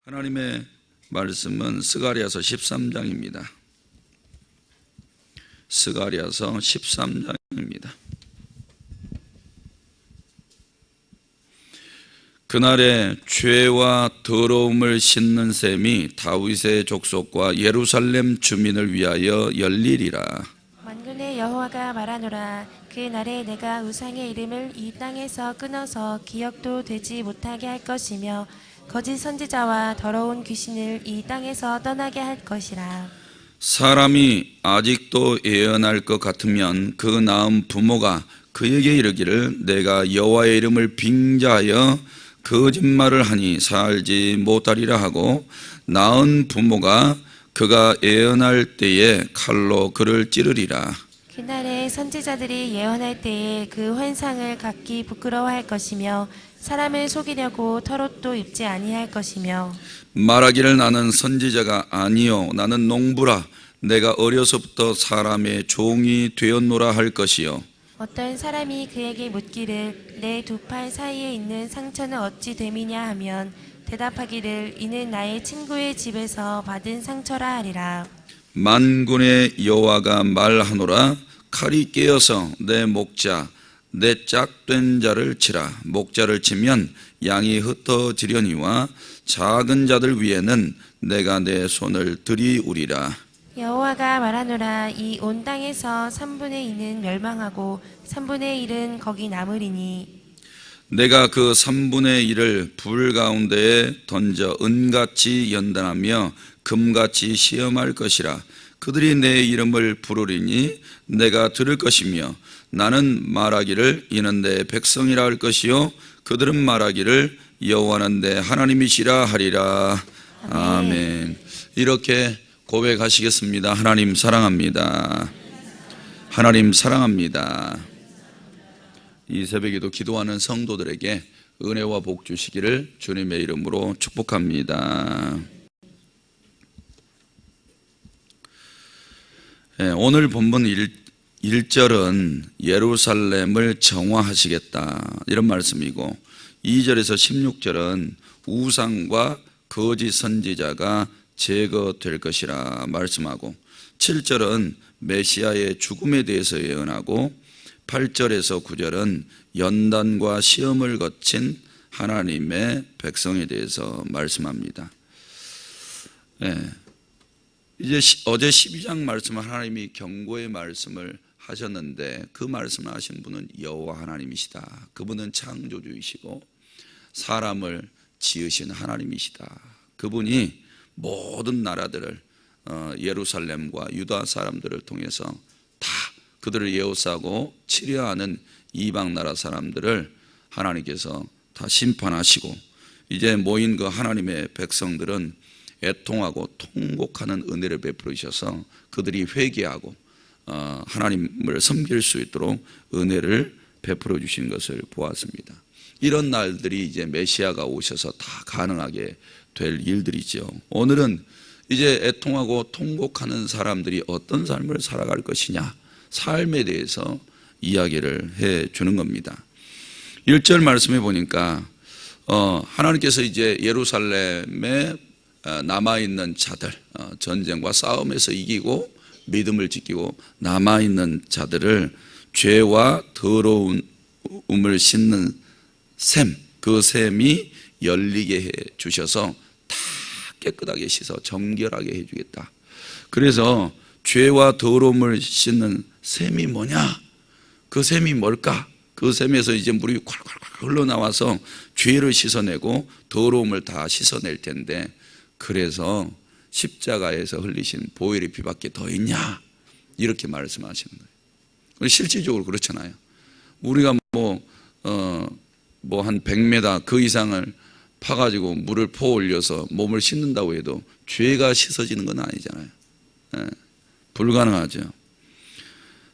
하나님의 말씀은 스가랴서 13장입니다. 스가랴서 13장입니다. 그날에 죄와 더러움을 씻는 셈이 다윗의 족속과 예루살렘 주민을 위하여 열리리라. 만군의 여호와가 말하노라. 그 날에 내가 우상의 이름을 이 땅에서 끊어서 기억도 되지 못하게 할 것이며 거짓 선지자와 더러운 귀신을 이 땅에서 떠나게 할 것이라. 사람이 아직도 예언할 것 같으면 그 낳은 부모가 그에게 이르기를 내가 여호와의 이름을 빙자하여 거짓말을 하니 살지 못하리라 하고, 낳은 부모가 그가 예언할 때에 칼로 그를 찌르리라. 그날에 선지자들이 예언할 때에 그 환상을 각기 부끄러워할 것이며 사람을 속이려고 털옷도 입지 아니할 것이며 말하기를 나는 선지자가 아니요 나는 농부라 내가 어려서부터 사람의 종이 되었노라 할 것이요. 어떤 사람이 그에게 묻기를 내 두 팔 사이에 있는 상처는 어찌 됨이냐 하면 대답하기를 이는 나의 친구의 집에서 받은 상처라 하리라. 만군의 여호와가 말하노라. 칼이 깨어서 내 목자 내 짝된 자를 치라. 목자를 치면 양이 흩어지려니와 작은 자들 위에는 내가 내 손을 들이우리라. 여호와가 말하노라. 이 온 땅에서 3분의 2는 멸망하고 3분의 1은 거기 남으리니 내가 그 3분의 1을 불 가운데에 던져 은같이 연단하며 금같이 시험할 것이라. 그들이 내 이름을 부르리니 내가 들을 것이며 나는 말하기를 이는 내 백성이라 할 것이요 그들은 말하기를 여호와는 내 하나님이시라 하리라. 아멘. 이렇게 고백하시겠습니다. 하나님 사랑합니다. 하나님 사랑합니다. 이 새벽에도 기도하는 성도들에게 은혜와 복 주시기를 주님의 이름으로 축복합니다. 오늘 본문 1절은 예루살렘을 정화하시겠다 이런 말씀이고, 2절에서 16절은 우상과 거짓 선지자가 제거될 것이라 말씀하고, 7절은 메시아의 죽음에 대해서 예언하고, 8절에서 9절은 연단과 시험을 거친 하나님의 백성에 대해서 말씀합니다. 이제 어제 12장 말씀은 하나님이 경고의 말씀을 하셨는데, 그 말씀을 하신 분은 여호와 하나님이시다. 그분은 창조주이시고 사람을 지으신 하나님이시다. 그분이 모든 나라들을 예루살렘과 유다 사람들을 통해서 다 그들을 예우싸고 치려하는 이방 나라 사람들을 하나님께서 다 심판하시고, 이제 모인 그 하나님의 백성들은 애통하고 통곡하는 은혜를 베풀으셔서 그들이 회개하고 하나님을 섬길 수 있도록 은혜를 베풀어 주신 것을 보았습니다. 이런 날들이 이제 메시아가 오셔서 다 가능하게 될 일들이죠. 오늘은 이제 애통하고 통곡하는 사람들이 어떤 삶을 살아갈 것이냐, 삶에 대해서 이야기를 해 주는 겁니다. 1절 말씀해 보니까 하나님께서 이제 예루살렘에 남아있는 자들, 전쟁과 싸움에서 이기고 믿음을 지키고 남아있는 자들을 죄와 더러움을 씻는 샘, 그 샘이 열리게 해 주셔서 다 깨끗하게 씻어 정결하게 해 주겠다. 그래서 죄와 더러움을 씻는 샘이 뭐냐? 그 샘이 뭘까? 그 샘에서 이제 물이 콸콸콸 흘러나와서 죄를 씻어내고 더러움을 다 씻어낼 텐데, 그래서 십자가에서 흘리신 보혈의 피밖에 더 있냐? 이렇게 말씀하시는 거예요. 실질적으로 그렇잖아요. 우리가 한 100m 그 이상을 파가지고 물을 퍼 올려서 몸을 씻는다고 해도 죄가 씻어지는 건 아니잖아요. 불가능하죠.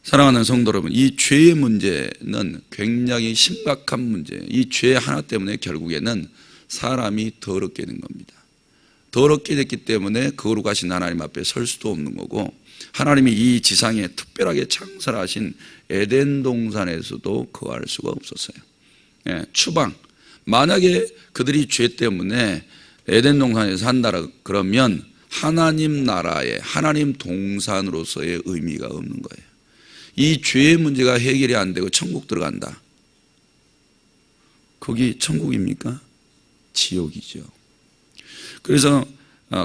사랑하는 성도 여러분, 이 죄의 문제는 굉장히 심각한 문제예요. 이 죄 하나 때문에 결국에는 사람이 더럽게 된 겁니다. 더럽게 됐기 때문에 거룩하신 하나님 앞에 설 수도 없는 거고, 하나님이 이 지상에 특별하게 창설하신 에덴 동산에서도 거할 수가 없었어요. 추방, 만약에 그들이 죄 때문에 에덴 동산에서 산다라 그러면 하나님 나라의 하나님 동산으로서의 의미가 없는 거예요. 이 죄의 문제가 해결이 안 되고 천국 들어간다. 거기 천국입니까? 지옥이죠. 그래서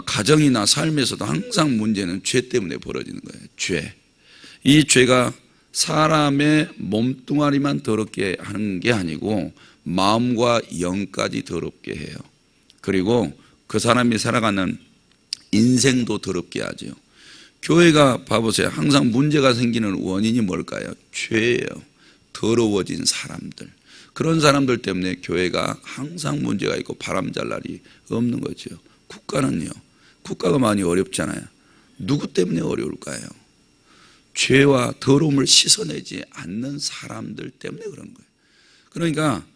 가정이나 삶에서도 항상 문제는 죄 때문에 벌어지는 거예요. 죄. 이 죄가 사람의 몸뚱아리만 더럽게 하는 게 아니고 마음과 영까지 더럽게 해요. 그리고 그 사람이 살아가는 인생도 더럽게 하죠. 교회가 봐보세요. 항상 문제가 생기는 원인이 뭘까요? 죄예요. 더러워진 사람들. 그런 사람들 때문에 교회가 항상 문제가 있고 바람잘 날이 없는 거죠. 국가는요. 국가가 많이 어렵잖아요. 누구 때문에 어려울까요? 죄와 더러움을 씻어내지 않는 사람들 때문에 그런 거예요. 그러니까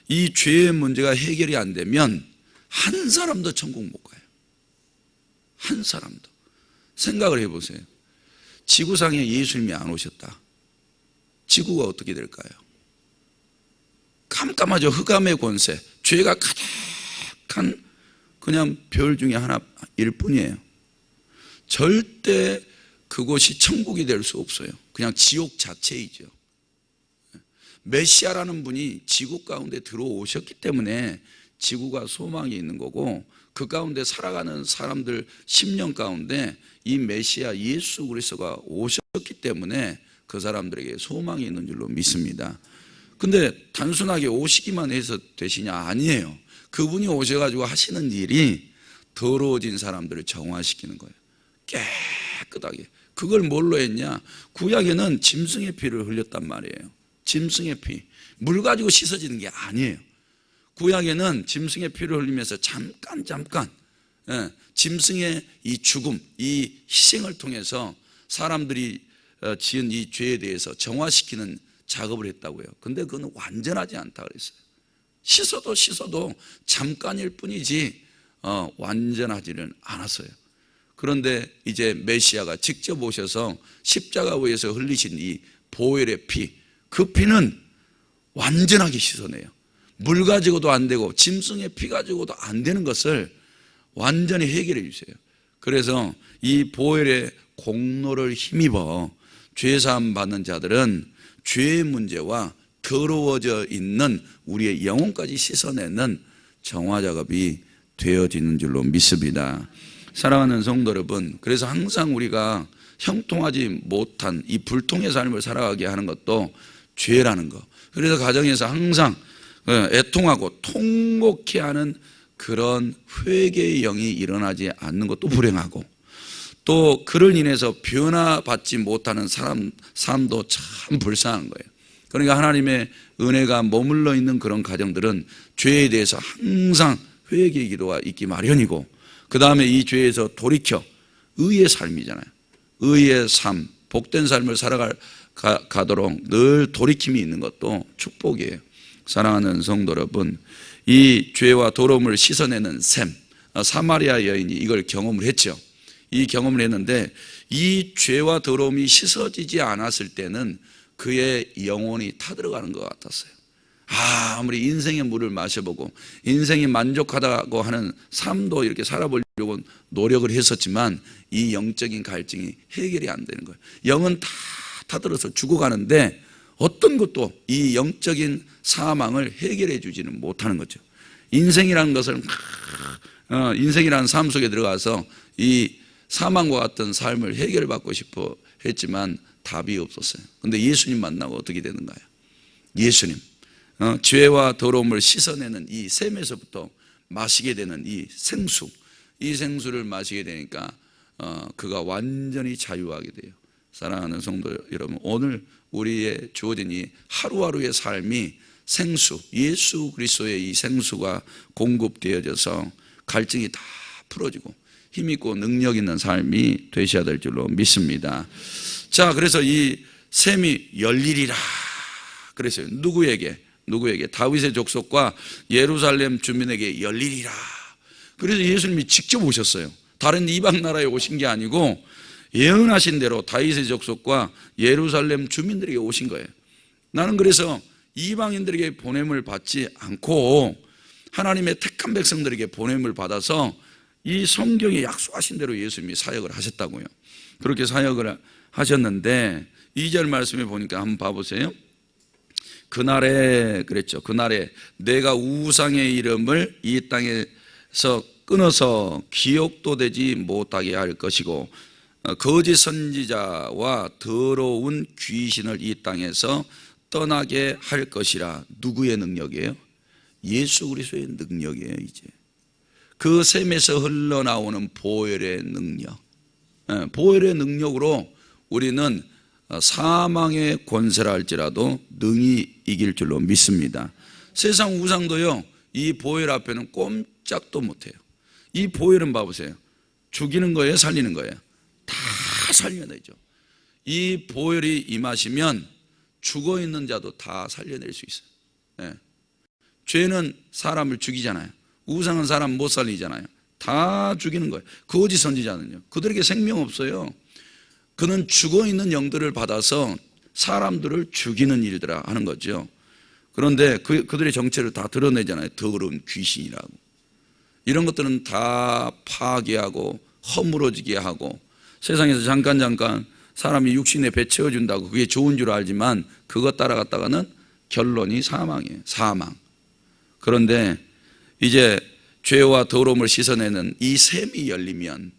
이 죄의 문제가 해결이 안 되면 한 사람도 천국 못 가요. 한 사람도. 생각을 해보세요. 지구상에 예수님이 안 오셨다. 지구가 어떻게 될까요? 깜깜하죠. 흑암의 권세. 죄가 가득한 그냥 별 중에 하나일 뿐이에요. 절대 그곳이 천국이 될 수 없어요. 그냥 지옥 자체이죠. 메시아라는 분이 지구 가운데 들어오셨기 때문에 지구가 소망이 있는 거고, 그 가운데 살아가는 사람들 10년 가운데 이 메시아 예수 그리스도가 오셨기 때문에 그 사람들에게 소망이 있는 줄로 믿습니다. 근데 단순하게 오시기만 해서 되시냐? 아니에요. 그분이 오셔가지고 하시는 일이 더러워진 사람들을 정화시키는 거예요. 깨끗하게. 그걸 뭘로 했냐? 구약에는 짐승의 피를 흘렸단 말이에요. 짐승의 피. 물 가지고 씻어지는 게 아니에요. 구약에는 짐승의 피를 흘리면서 잠깐 짐승의 이 죽음, 이 희생을 통해서 사람들이 지은 이 죄에 대해서 정화시키는 작업을 했다고요. 근데 그건 완전하지 않다 그랬어요. 씻어도 잠깐일 뿐이지 완전하지는 않았어요. 그런데 이제 메시아가 직접 오셔서 십자가 위에서 흘리신 이 보혈의 피, 그 피는 완전하게 씻어내요. 물 가지고도 안 되고 짐승의 피 가지고도 안 되는 것을 완전히 해결해 주세요. 그래서 이 보혈의 공로를 힘입어 죄사함 받는 자들은 죄의 문제와 더러워져 있는 우리의 영혼까지 씻어내는 정화 작업이 되어지는 줄로 믿습니다. 사랑하는 성도 여러분, 그래서 항상 우리가 형통하지 못한 이 불통의 삶을 살아가게 하는 것도 죄라는 거. 그래서 가정에서 항상 애통하고 통곡해 하는 그런 회개의 영이 일어나지 않는 것도 불행하고, 또 그를 인해서 변화받지 못하는 삶도 참 불쌍한 거예요. 그러니까 하나님의 은혜가 머물러 있는 그런 가정들은 죄에 대해서 항상 회개 기도가 있기 마련이고, 그 다음에 이 죄에서 돌이켜 의의 삶이잖아요. 의의 삶, 복된 삶을 살아가도록 늘 돌이킴이 있는 것도 축복이에요. 사랑하는 성도 여러분, 이 죄와 더러움을 씻어내는 셈, 사마리아 여인이 이걸 경험을 했죠. 이 경험을 했는데 이 죄와 더러움이 씻어지지 않았을 때는 그의 영혼이 타들어가는 것 같았어요. 아무리 인생의 물을 마셔보고 인생이 만족하다고 하는 삶도 이렇게 살아보려고 노력을 했었지만 이 영적인 갈증이 해결이 안 되는 거예요. 영은 다 타들어서 죽어가는데 어떤 것도 이 영적인 사망을 해결해 주지는 못하는 거죠. 인생이라는 것을 인생이라는 삶 속에 들어가서 이 사망과 같은 삶을 해결받고 싶어 했지만 답이 없었어요. 근데 예수님 만나고 어떻게 되는가요? 예수님, 죄와 더러움을 씻어내는 이 샘에서부터 마시게 되는 이 생수, 이 생수를 마시게 되니까 그가 완전히 자유하게 돼요. 사랑하는 성도 여러분, 오늘 우리의 주어진 이 하루하루의 삶이 생수, 예수 그리스도의 이 생수가 공급되어져서 갈증이 다 풀어지고 힘있고 능력 있는 삶이 되셔야 될 줄로 믿습니다. 자, 그래서 이 샘이 열리리라 그랬어요. 누구에게? 다윗의 족속과 예루살렘 주민에게 열리리라. 그래서 예수님이 직접 오셨어요. 다른 이방 나라에 오신 게 아니고 예언하신 대로 다윗의 족속과 예루살렘 주민들에게 오신 거예요. 나는 그래서 이방인들에게 보냄을 받지 않고 하나님의 택한 백성들에게 보냄을 받아서 이 성경에 약속하신 대로 예수님이 사역을 하셨다고요. 그렇게 사역을 하셨는데 2절 말씀에 보니까 한번 봐보세요. 그날에 그랬죠. 그날에 내가 우상의 이름을 이 땅에서 끊어서 기억도 되지 못하게 할 것이고 거짓 선지자와 더러운 귀신을 이 땅에서 떠나게 할 것이라. 누구의 능력이에요? 예수 그리스도의 능력이에요. 이제 그 샘에서 흘러나오는 보혈의 능력, 보혈의 능력으로 우리는 사망의 권세라 할지라도 능히 이길 줄로 믿습니다. 세상 우상도요, 이 보혈 앞에는 꼼짝도 못해요. 이 보혈은 봐보세요. 죽이는 거예요, 살리는 거예요? 다 살려내죠. 이 보혈이 임하시면 죽어있는 자도 다 살려낼 수 있어요. 죄는 사람을 죽이잖아요. 우상은 사람 못 살리잖아요. 다 죽이는 거예요. 거짓 선지자는요, 그들에게 생명 없어요. 그는 죽어있는 영들을 받아서 사람들을 죽이는 일들을 하는 거죠. 그런데 그들의 정체를 다 드러내잖아요. 더러운 귀신이라고. 이런 것들은 다 파괴하고 허물어지게 하고, 세상에서 잠깐 사람이 육신에 배 채워준다고 그게 좋은 줄 알지만 그거 따라갔다가는 결론이 사망이에요. 사망. 그런데 이제 죄와 더러움을 씻어내는 이 샘이 열리면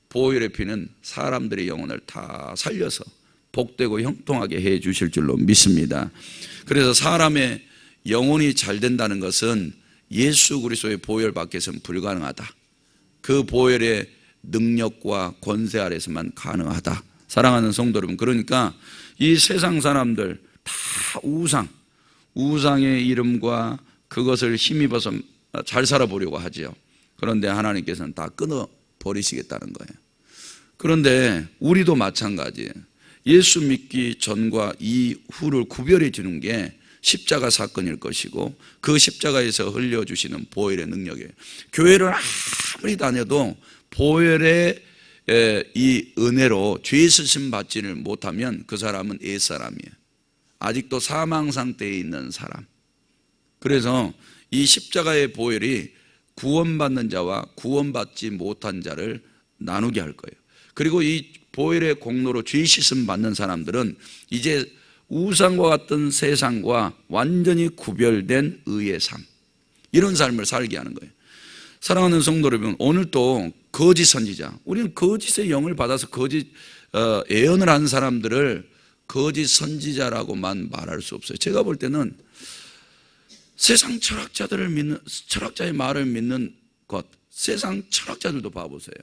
보혈의 피는 사람들의 영혼을 다 살려서 복되고 형통하게 해 주실 줄로 믿습니다. 그래서 사람의 영혼이 잘 된다는 것은 예수 그리스도의 보혈 밖에서는 불가능하다. 그 보혈의 능력과 권세 아래서만 가능하다. 사랑하는 성도 여러분, 그러니까 이 세상 사람들 다 우상의 이름과 그것을 힘입어서 잘 살아보려고 하죠. 그런데 하나님께서는 다 끊어버리시겠다는 거예요. 그런데 우리도 마찬가지예요. 예수 믿기 전과 이후를 구별해 주는 게 십자가 사건일 것이고, 그 십자가에서 흘려주시는 보혈의 능력이에요. 교회를 아무리 다녀도 보혈의 이 은혜로 죄 쓰심 받지를 못하면 그 사람은 옛사람이에요. 아직도 사망 상태에 있는 사람. 그래서 이 십자가의 보혈이 구원받는 자와 구원받지 못한 자를 나누게 할 거예요. 그리고 이 보혈의 공로로 죄 씻음 받는 사람들은 이제 우상과 같은 세상과 완전히 구별된 의의 삶, 이런 삶을 살게 하는 거예요. 사랑하는 성도 여러분, 오늘도 거짓 선지자, 우리는 거짓의 영을 받아서 거짓 예언을 한 사람들을 거짓 선지자라고만 말할 수 없어요. 제가 볼 때는 세상 철학자들을 믿는, 철학자의 말을 믿는 것, 세상 철학자들도 봐보세요.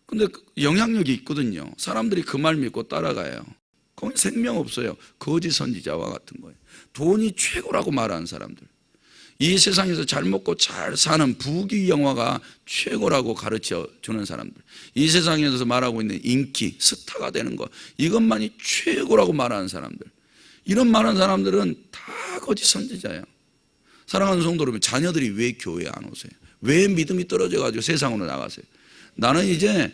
근데 영향력이 있거든요. 사람들이 그 말 믿고 따라가요. 거기 생명 없어요. 거짓 선지자와 같은 거예요. 돈이 최고라고 말하는 사람들, 이 세상에서 잘 먹고 잘 사는 부귀영화가 최고라고 가르쳐 주는 사람들, 이 세상에서 말하고 있는 인기, 스타가 되는 것, 이것만이 최고라고 말하는 사람들, 이런 말하는 사람들은 다 거짓 선지자예요. 사랑하는 성도 여러분, 자녀들이 왜 교회에 안 오세요? 왜 믿음이 떨어져가지고 세상으로 나가세요? 나는 이제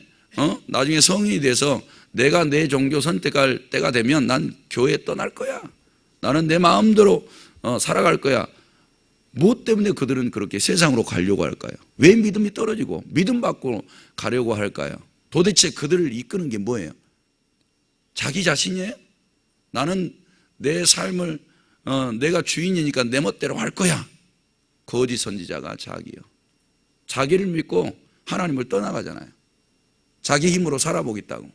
나중에 성인이 돼서 내가 내 종교 선택할 때가 되면 난 교회 떠날 거야. 나는 내 마음대로 살아갈 거야. 무엇 때문에 그들은 그렇게 세상으로 가려고 할까요? 왜 믿음이 떨어지고 믿음 받고 가려고 할까요? 도대체 그들을 이끄는 게 뭐예요? 자기 자신이에요? 나는 내 삶을 내가 주인이니까 내 멋대로 할 거야. 거짓 선지자가 자기요. 자기를 믿고 하나님을 떠나가잖아요. 자기 힘으로 살아보겠다고.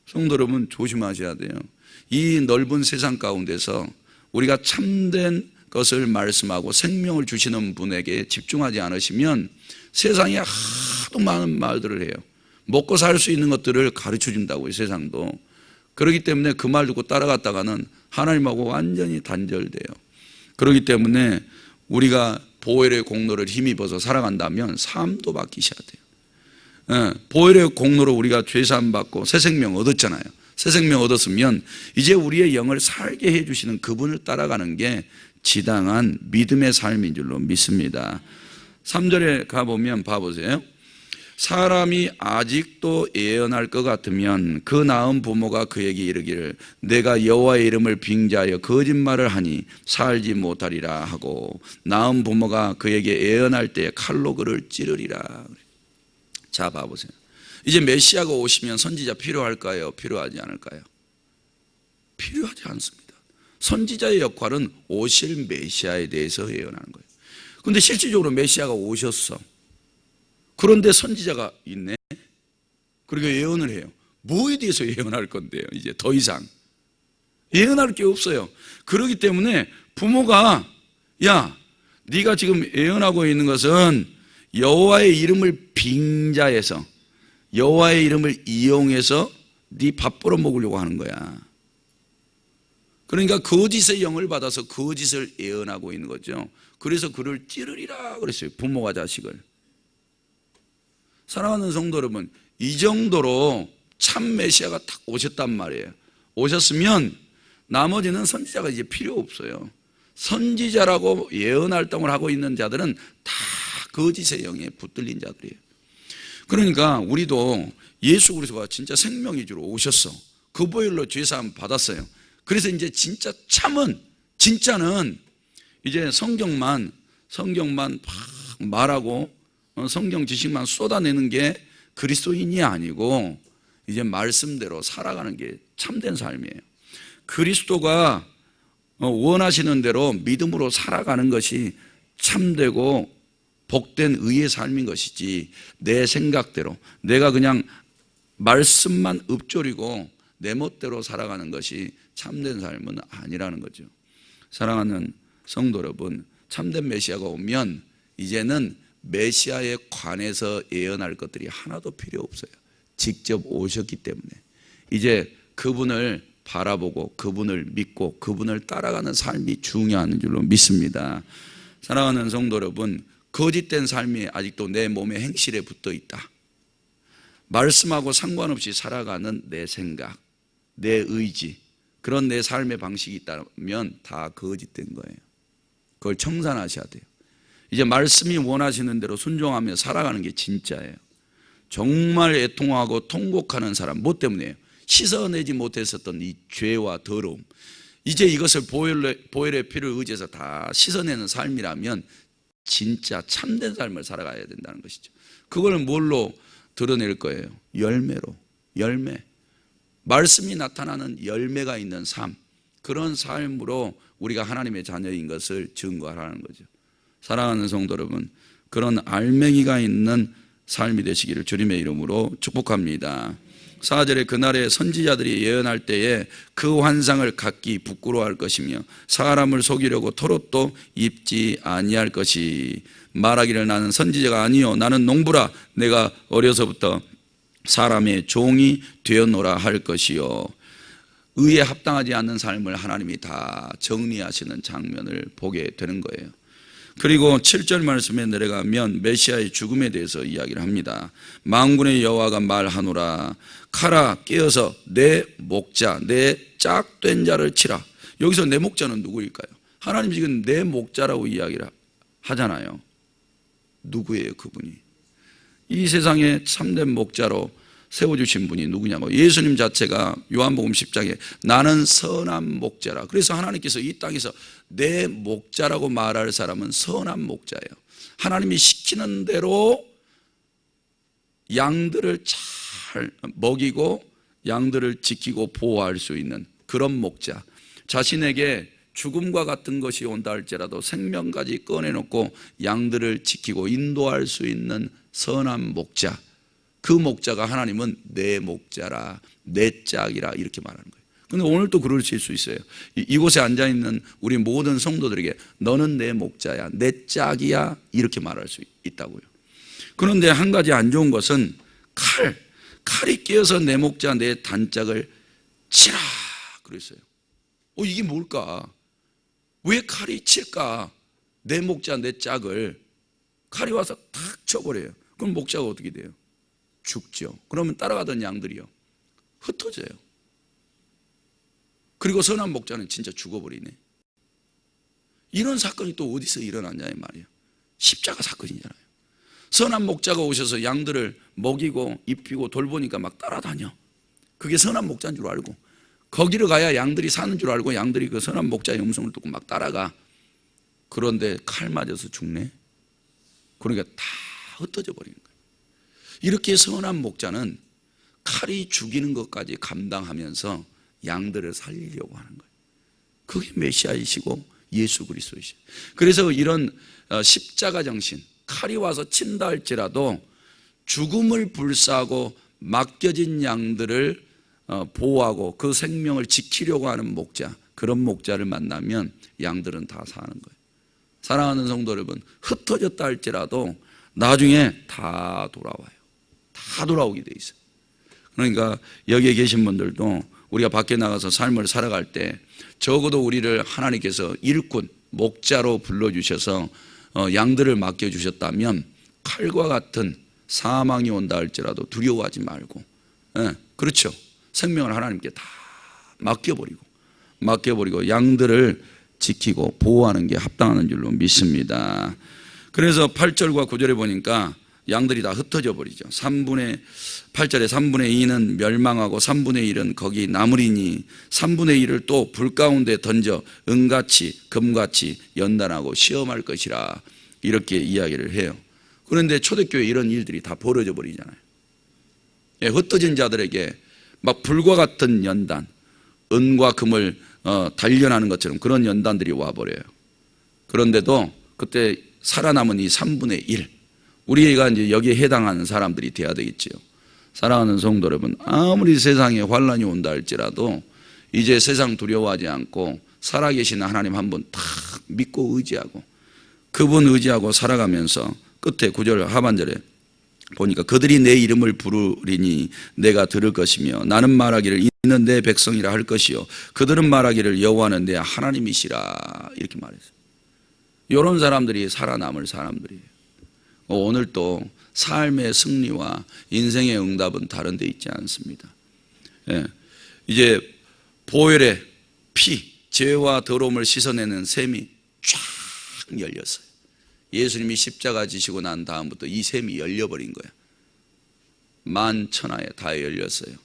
성도 여러분, 조심하셔야 돼요. 이 넓은 세상 가운데서 우리가 참된 것을 말씀하고 생명을 주시는 분에게 집중하지 않으시면 세상에 하도 많은 말들을 해요. 먹고 살 수 있는 것들을 가르쳐 준다고요, 세상도. 그렇기 때문에 그 말 듣고 따라갔다가는 하나님하고 완전히 단절돼요. 그렇기 때문에 우리가 보혈의 공로를 힘입어서 살아간다면 삶도 바뀌셔야 돼요. 보혈의 공로로 우리가 죄사함 받고 새 생명 얻었잖아요. 새 생명 얻었으면 이제 우리의 영을 살게 해주시는 그분을 따라가는 게 지당한 믿음의 삶인 줄로 믿습니다. 3절에 가보면 봐보세요. 사람이 아직도 예언할 것 같으면 그 나은 부모가 그에게 이르기를 내가 여호와의 이름을 빙자하여 거짓말을 하니 살지 못하리라 하고 나은 부모가 그에게 예언할 때 칼로 그를 찌르리라. 자, 봐보세요. 이제 메시아가 오시면 선지자 필요할까요? 필요하지 않을까요? 필요하지 않습니다. 선지자의 역할은 오실 메시아에 대해서 예언하는 거예요. 그런데 실질적으로 메시아가 오셨어. 그런데 선지자가 있네. 그리고 예언을 해요. 뭐에 대해서 예언할 건데요? 이제 더 이상 예언할 게 없어요. 그렇기 때문에 부모가 야, 네가 지금 예언하고 있는 것은 여호와의 이름을 빙자해서 여호와의 이름을 이용해서 네 밥 벌어 먹으려고 하는 거야. 그러니까 거짓의 영을 받아서 거짓을 예언하고 있는 거죠. 그래서 그를 찌르리라 그랬어요. 부모가 자식을. 사랑하는 성도 여러분, 이 정도로 참 메시아가 딱 오셨단 말이에요. 오셨으면 나머지는 선지자가 이제 필요 없어요. 선지자라고 예언 활동을 하고 있는 자들은 다 거짓의 영에 붙들린 자들이에요. 그러니까 우리도 예수 그리스도가 진짜 생명의 주로 오셨어. 그 보혈로 죄사함 받았어요. 그래서 이제 진짜 참은 진짜는 이제 성경만 막 말하고 성경 지식만 쏟아내는 게 그리스도인이 아니고 이제 말씀대로 살아가는 게 참된 삶이에요. 그리스도가 원하시는 대로 믿음으로 살아가는 것이 참되고 복된 의의 삶인 것이지 내 생각대로 내가 그냥 말씀만 읊조리고 내 멋대로 살아가는 것이 참된 삶은 아니라는 거죠. 사랑하는 성도 여러분, 참된 메시아가 오면 이제는 메시아에 관해서 예언할 것들이 하나도 필요 없어요. 직접 오셨기 때문에 이제 그분을 바라보고 그분을 믿고 그분을 따라가는 삶이 중요한 줄로 믿습니다. 사랑하는 성도 여러분, 거짓된 삶이 아직도 내 몸의 행실에 붙어 있다. 말씀하고 상관없이 살아가는 내 생각, 내 의지, 그런 내 삶의 방식이 있다면 다 거짓된 거예요. 그걸 청산하셔야 돼요. 이제 말씀이 원하시는 대로 순종하며 살아가는 게 진짜예요. 정말 애통하고 통곡하는 사람, 뭐 때문에요? 씻어내지 못했었던 이 죄와 더러움, 이제 이것을 보혈의 피를 의지해서 다 씻어내는 삶이라면 진짜 참된 삶을 살아가야 된다는 것이죠. 그걸 뭘로 드러낼 거예요? 열매로. 열매, 말씀이 나타나는 열매가 있는 삶, 그런 삶으로 우리가 하나님의 자녀인 것을 증거하라는 거죠. 사랑하는 성도 여러분, 그런 알맹이가 있는 삶이 되시기를 주님의 이름으로 축복합니다. 4절에 그날에 선지자들이 예언할 때에 그 환상을 갖기 부끄러워할 것이며 사람을 속이려고 토롯도 입지 아니할 것이 말하기를 나는 선지자가 아니요 나는 농부라 내가 어려서부터 사람의 종이 되었노라 할 것이요. 의에 합당하지 않는 삶을 하나님이 다 정리하시는 장면을 보게 되는 거예요. 그리고 7절 말씀에 내려가면 메시아의 죽음에 대해서 이야기를 합니다. 만군의 여호와가 말하노라 칼아 깨어서 내 목자 내 짝된 자를 치라. 여기서 내 목자는 누구일까요? 하나님 지금 내 목자라고 이야기를 하잖아요. 누구예요 그분이? 이 세상에 참된 목자로 세워주신 분이 누구냐고. 예수님 자체가 요한복음 10장에 나는 선한 목자라. 그래서 하나님께서 이 땅에서 내 목자라고 말할 사람은 선한 목자예요. 하나님이 시키는 대로 양들을 잘 먹이고 양들을 지키고 보호할 수 있는 그런 목자, 자신에게 죽음과 같은 것이 온다 할지라도 생명까지 꺼내놓고 양들을 지키고 인도할 수 있는 선한 목자, 그 목자가 하나님은 내 목자라 내 짝이라 이렇게 말하는 거예요. 그런데 오늘도 그러실 수 있어요. 이곳에 앉아있는 우리 모든 성도들에게 너는 내 목자야 내 짝이야 이렇게 말할 수 있다고요. 그런데 한 가지 안 좋은 것은 칼이 끼어서 내 목자 내 단짝을 치라 그랬어요. 이게 뭘까? 왜 칼이 칠까? 내 목자 내 짝을 칼이 와서 탁 쳐버려요. 그럼 목자가 어떻게 돼요? 죽죠. 그러면 따라가던 양들이요 흩어져요. 그리고 선한 목자는 진짜 죽어버리네. 이런 사건이 또 어디서 일어났냐 이 말이에요. 십자가 사건이잖아요. 선한 목자가 오셔서 양들을 먹이고 입히고 돌보니까 막 따라다녀. 그게 선한 목자인 줄 알고, 거기로 가야 양들이 사는 줄 알고 양들이 그 선한 목자의 음성을 듣고 막 따라가. 그런데 칼 맞아서 죽네. 그러니까 다 흩어져 버리는 거예요. 이렇게 선한 목자는 칼이 죽이는 것까지 감당하면서 양들을 살리려고 하는 거예요. 그게 메시아이시고 예수 그리스도이시죠. 그래서 이런 십자가 정신, 칼이 와서 친다 할지라도 죽음을 불사하고 맡겨진 양들을 보호하고 그 생명을 지키려고 하는 목자, 그런 목자를 만나면 양들은 다 사는 거예요. 사랑하는 성도 여러분, 흩어졌다 할지라도 나중에 다 돌아와요. 다 돌아오게 돼 있어요. 그러니까 여기에 계신 분들도 우리가 밖에 나가서 삶을 살아갈 때 적어도 우리를 하나님께서 일꾼, 목자로 불러주셔서 양들을 맡겨주셨다면 칼과 같은 사망이 온다 할지라도 두려워하지 말고, 그렇죠, 생명을 하나님께 다 맡겨버리고 양들을 지키고 보호하는 게 합당한 줄로 믿습니다. 그래서 8절과 9절에 보니까 양들이 다 흩어져 버리죠. 8절에 3분의 2는 멸망하고 3분의 1은 거기 남으리니 3분의 1을 또 불 가운데 던져 은같이 금같이 연단하고 시험할 것이라, 이렇게 이야기를 해요. 그런데 초대교회 이런 일들이 다 벌어져 버리잖아요. 흩어진 자들에게 막 불과 같은 연단, 은과 금을 단련하는 것처럼 그런 연단들이 와버려요. 그런데도 그때 살아남은 이 3분의 1, 우리가 이제 여기에 해당하는 사람들이 돼야 되겠지요. 사랑하는 성도 여러분, 아무리 세상에 환란이 온다 할지라도 이제 세상 두려워하지 않고 살아계신 하나님 한 분 딱 믿고 의지하고, 그분 의지하고 살아가면서 끝에 9절 하반절에 보니까 그들이 내 이름을 부르리니 내가 들을 것이며 나는 말하기를 이는 내 백성이라 할 것이요 그들은 말하기를 여호와는 내 하나님이시라, 이렇게 말했어요. 이런 사람들이 살아남을 사람들이에요. 오늘 또 삶의 승리와 인생의 응답은 다른 데 있지 않습니다. 이제 보혈의 피, 죄와 더러움을 씻어내는 샘이 쫙 열렸어요. 예수님이 십자가 지시고 난 다음부터 이 샘이 열려버린 거예요. 만천하에 다 열렸어요.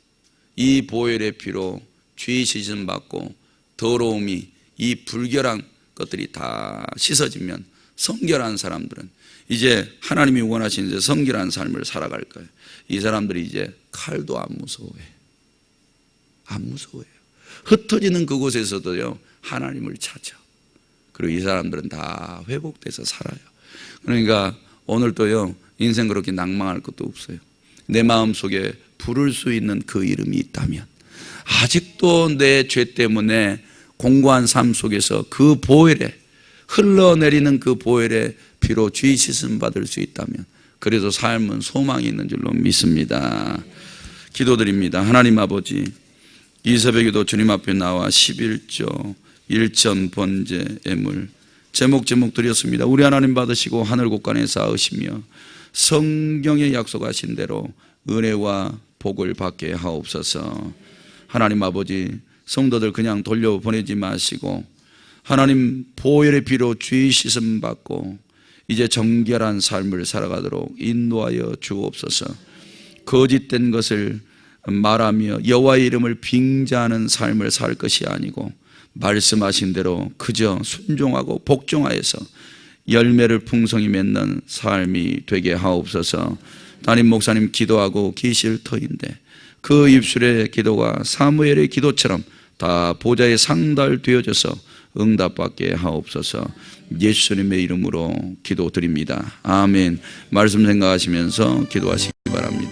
이 보혈의 피로 죄 씻음 받고 더러움이, 이 불결한 것들이 다 씻어지면 성결한 사람들은 이제 하나님이 원하시는 이제 성결한 삶을 살아갈 거예요. 이 사람들이 이제 칼도 안 무서워해요. 안 무서워해요. 흩어지는 그곳에서도요 하나님을 찾아. 그리고 이 사람들은 다 회복돼서 살아요. 그러니까 오늘도요 인생 그렇게 낭망할 것도 없어요. 내 마음속에 부를 수 있는 그 이름이 있다면, 아직도 내 죄 때문에 공고한 삶 속에서 그 보혈에, 흘러내리는 그 보혈의 피로 죄 씻음 받을 수 있다면 그래도 삶은 소망이 있는 줄로 믿습니다. 기도드립니다. 하나님 아버지, 이 새벽에도 주님 앞에 나와 11조 1천 번제 예물 제목 드렸습니다. 우리 하나님 받으시고 하늘 곳간에 쌓으시며 성경에 약속하신 대로 은혜와 복을 받게 하옵소서. 하나님 아버지, 성도들 그냥 돌려보내지 마시고 하나님 보혈의 피로 죄 씻음 받고 이제 정결한 삶을 살아가도록 인도하여 주옵소서. 거짓된 것을 말하며 여호와의 이름을 빙자하는 삶을 살 것이 아니고 말씀하신 대로 그저 순종하고 복종하여서 열매를 풍성히 맺는 삶이 되게 하옵소서. 담임 목사님 기도하고 계실 터인데 그 입술의 기도가 사무엘의 기도처럼 다 보좌에 상달되어져서 응답받게 하옵소서. 예수님의 이름으로 기도드립니다. 아멘. 말씀 생각하시면서 기도하시기 바랍니다.